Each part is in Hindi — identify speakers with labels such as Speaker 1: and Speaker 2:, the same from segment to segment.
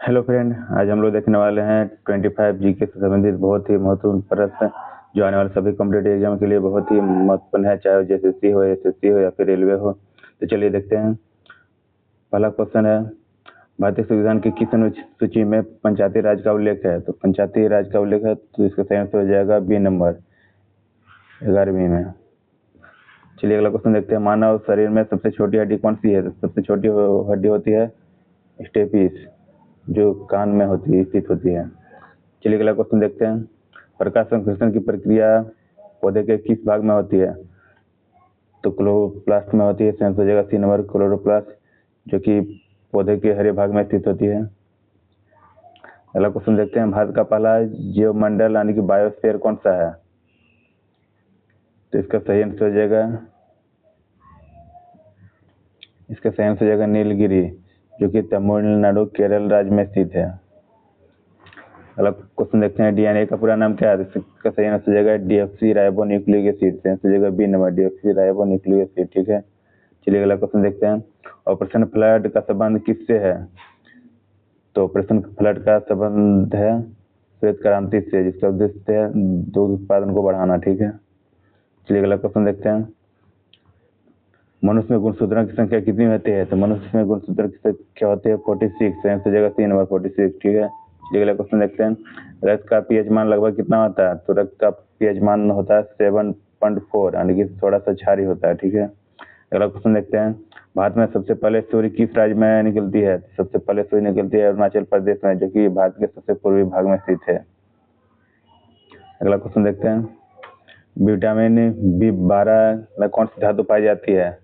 Speaker 1: हेलो फ्रेंड, आज हम लोग देखने वाले हैं 25 जीके से संबंधित बहुत ही महत्वपूर्ण प्रश्न जो आने वाले सभी कॉम्पिटेटिव एग्जाम के लिए बहुत ही महत्वपूर्ण है, चाहे जेएसएससी हो, एसएससी हो या फिर रेलवे हो। तो चलिए देखते हैं। पहला क्वेश्चन है, भारतीय संविधान की किस अनुसूची में पंचायती राज का उल्लेख है? तो पंचायती राज का उल्लेख है तो इसका सही आंसर हो जाएगा बी नंबर 11वीं में। चलिए अगला क्वेश्चन देखते हैं। मानव शरीर में सबसे छोटी हड्डी कौन सी है? तो सबसे छोटी हड्डी होती है स्टेपिस, जो कान में होती है, स्थित होती है। चलिए अगला क्वेश्चन देखते हैं। प्रकाश संश्लेषण की प्रक्रिया पौधे के किस भाग में होती है? तो क्लोरोप्लास्ट में होती है। सेंस हो जाएगा सी नंबर क्लोरोप्लास्ट, जो कि पौधे के हरे भाग में स्थित होती है। अगला क्वेश्चन देखते हैं। भारत का पहला जीवमंडल यानी कि बायोस्फीयर कौन सा है? तो इसका सही आंसर हो जाएगा नीलगिरी, जो कि तमिलनाडु केरल राज्य में स्थित है। अगला क्वेश्चन देखते हैं। डीएनए का पूरा नाम क्या है? इसका सही आंसर हो जाएगा डीऑक्सी राइबो न्यूक्लिक एसिड। सही आंसर हो जाएगा B number deoxyribonucleic acid. ठीक है, चलिए अगला क्वेश्चन देखते हैं। ऑपरेशन फ्लड का संबंध किससे है? तो ऑपरेशन फ्लड का संबंध है श्वेत क्रांति से, जिसका उद्देश्य है दूध उत्पादन को बढ़ाना। ठीक है, चलिए अगला क्वेश्चन देखते हैं। मनुष्य में गुणसूत्रों की संख्या कितनी होती है? तो मनुष्य में गुणसूत्रों की संख्या होती है 46। सही आंसर हो जाएगा सी नंबर 46। ठीक है, चलिए अगला क्वेश्चन देखते हैं। रक्त का पीएच मान लगभग कितना होता है? तो रक्त का पीएच मान होता है 7.4, यानी कि थोड़ा सा क्षारीय होता है। ठीक है, अगला क्वेश्चन देखते हैं। भारत में सबसे पहले सूर्य किस राज्य में निकलती है? सबसे पहले सूर्य निकलती है अरुणाचल प्रदेश में, जो कि भारत के सबसे पूर्वी भाग में स्थित है। अगला क्वेश्चन देखते हैं। विटामिन B12 में कौन सी धातु पाई जाती है?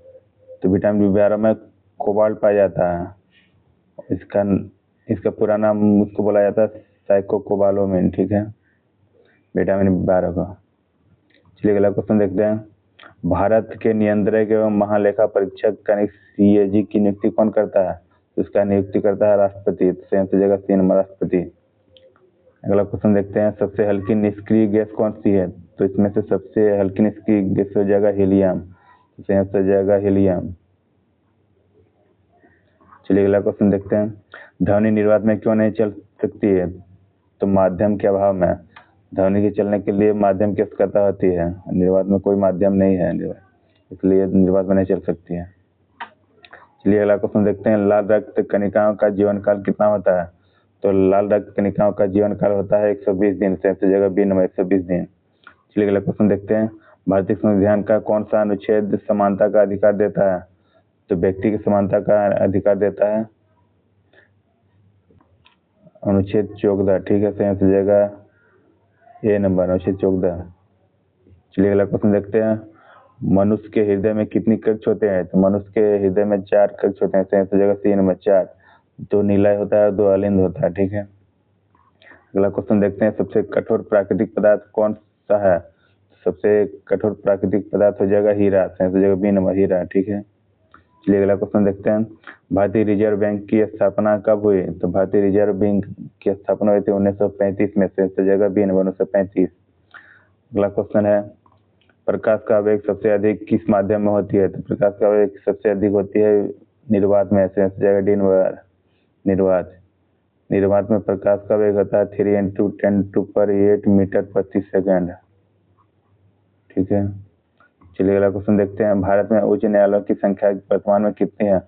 Speaker 1: तो विटामिन B12 में कोबाल्ट पाया जाता है। इसका इसका पूरा नाम उसको बोला जाता है साइक्लोकोबालामिन। ठीक है, विटामिन B12 का। चलिए अगला क्वेश्चन देखते हैं। भारत के नियंत्रक एवं महालेखा परीक्षक का CAG की नियुक्ति कौन करता है? तो इसका नियुक्ति करता है राष्ट्रपति। सही आंसर हो जाएगा सी नंबर राष्ट्रपति। अगला क्वेश्चन देखते हैं। सबसे हल्की निष्क्रिय गैस कौन सी है? तो इसमें से सबसे हल्की निष्क्रिय गैस हो जाएगा हीलियम। सही आंसर हो जाएगा हीलियम। चलिए अगला क्वेश्चन देखते हैं। ध्वनि निर्वात में क्यों नहीं चल सकती है? तो माध्यम के अभाव में। ध्वनि के चलने के लिए माध्यम की आवश्यकता होती है, निर्वात में कोई माध्यम नहीं है, इसलिए निर्वात में नहीं चल सकती है। चलिए अगला क्वेश्चन देखते हैं। लाल रक्त कणिकाओं का जीवन काल कितना होता है? तो लाल रक्त कणिकाओं का जीवन काल होता है 120 दिन। सही जगह बी नंबर 120 दिन। चलिए अगला क्वेश्चन देखते हैं। भारतीय संविधान का कौन सा अनुच्छेद समानता का अधिकार देता है? तो व्यक्ति की समानता का अधिकार देता है अनुच्छेद 14। ठीक है, सही आंसर हो जाएगा ए नंबर अनुच्छेद 14। चलिए अगला क्वेश्चन देखते हैं। मनुष्य के हृदय में कितनी कक्ष होते हैं? तो मनुष्य के हृदय में 4 कक्ष होते हैं। सही आंसर हो जाएगा सी नंबर 4। 2 नीला होता है, 2 अलिंद होता है। ठीक है, अगला क्वेश्चन देखते हैं। सबसे कठोर प्राकृतिक पदार्थ कौन सा है? सबसे कठोर प्राकृतिक पदार्थ हो जाएगा हीरा। सही आंसर हो जाएगा बी नंबर हीरा। ठीक है, चलिए अगला क्वेश्चन देखते हैं। भारतीय रिजर्व बैंक की स्थापना कब हुई? तो भारतीय रिजर्व बैंक की स्थापना हुई थी 1935 में। से जगह बी नंबर 1935। अगला क्वेश्चन है। प्रकाश का वेग सबसे अधिक किस माध्यम में होती है? तो प्रकाश का वेग सबसे अधिक होती है निर्वात में। से जगह डी नंबर निर्वात। निर्वात में प्रकाश का वेग होता है 3 × 10⁸ मीटर प्रति सेकंड। ठीक है, चलिए अगला क्वेश्चन देखते हैं। भारत में उच्च न्यायालयों की संख्या वर्तमान में कितनी है?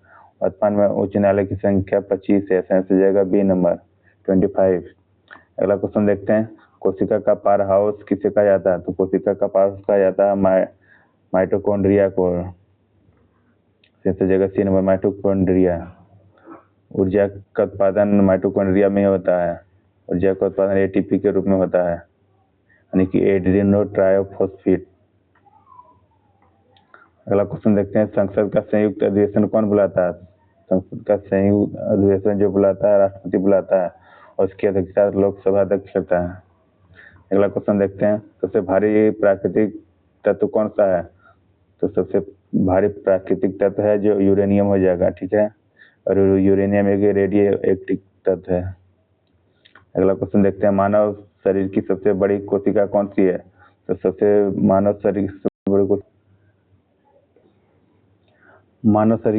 Speaker 1: वर्तमान में उच्च न्यायालय की संख्या 25 है। सही जाएगा बी नंबर 25। अगला क्वेश्चन देखते हैं। कोशिका का पावर हाउस किसे कहा जाता है? तो कोशिका का पावर हाउस कहा जाता है माइटोकॉन्ड्रिया को। सही जगह सी नंबर माइटोकॉन्ड्रिया। ऊर्जा का उत्पादन माइटोकॉन्ड्रिया में होता है। ऊर्जा का उत्पादन ATP के रूप में होता है, यानी कि एड्रीनो ट्रायोफॉस्फेट। अगला क्वेश्चन देखते हैं। संसद का संयुक्त अधिवेशन कौन बुलाता है? संसद का संयुक्त अधिवेशन जो बुलाता है राष्ट्रपति बुलाता है, और उसकी अध्यक्षता लोकसभा अध्यक्ष करता है। अगला क्वेश्चन देखते हैं। सबसे भारी प्राकृतिक तत्व कौन सा है? तो सबसे भारी प्राकृतिक तत्व है जो यूरेनियम हो जाएगा। ठीक है, और यूरेनियम एक रेडियो एक्टिव तत्व है। अगला क्वेश्चन देखते हैं। मानव शरीर की सबसे बड़ी कोशिका कौन सी है? तो मानव शरीर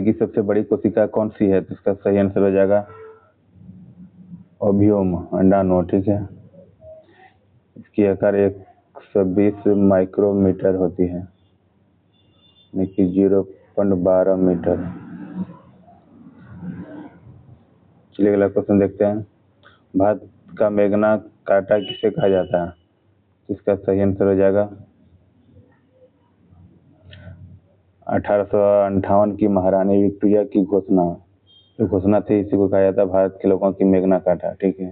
Speaker 1: की सबसे बड़ी कोशिका कौन सी है? तो इसका सही आंसर हो जाएगा ओवियम अंडाणु, ठीक है। इसकी आकार 120 माइक्रोमीटर होती है, यानी कि 0.12 मीटर। चलिए अगला क्वेश्चन देखते हैं। भारत का मेघना काटा किसे कहा जाता है? इसका सही आंसर हो जाएगा 1858 की महारानी विक्टोरिया की घोषणा थी, इसी को कहा जाता है भारत के लोगों की मेघना काटा, ठीक है।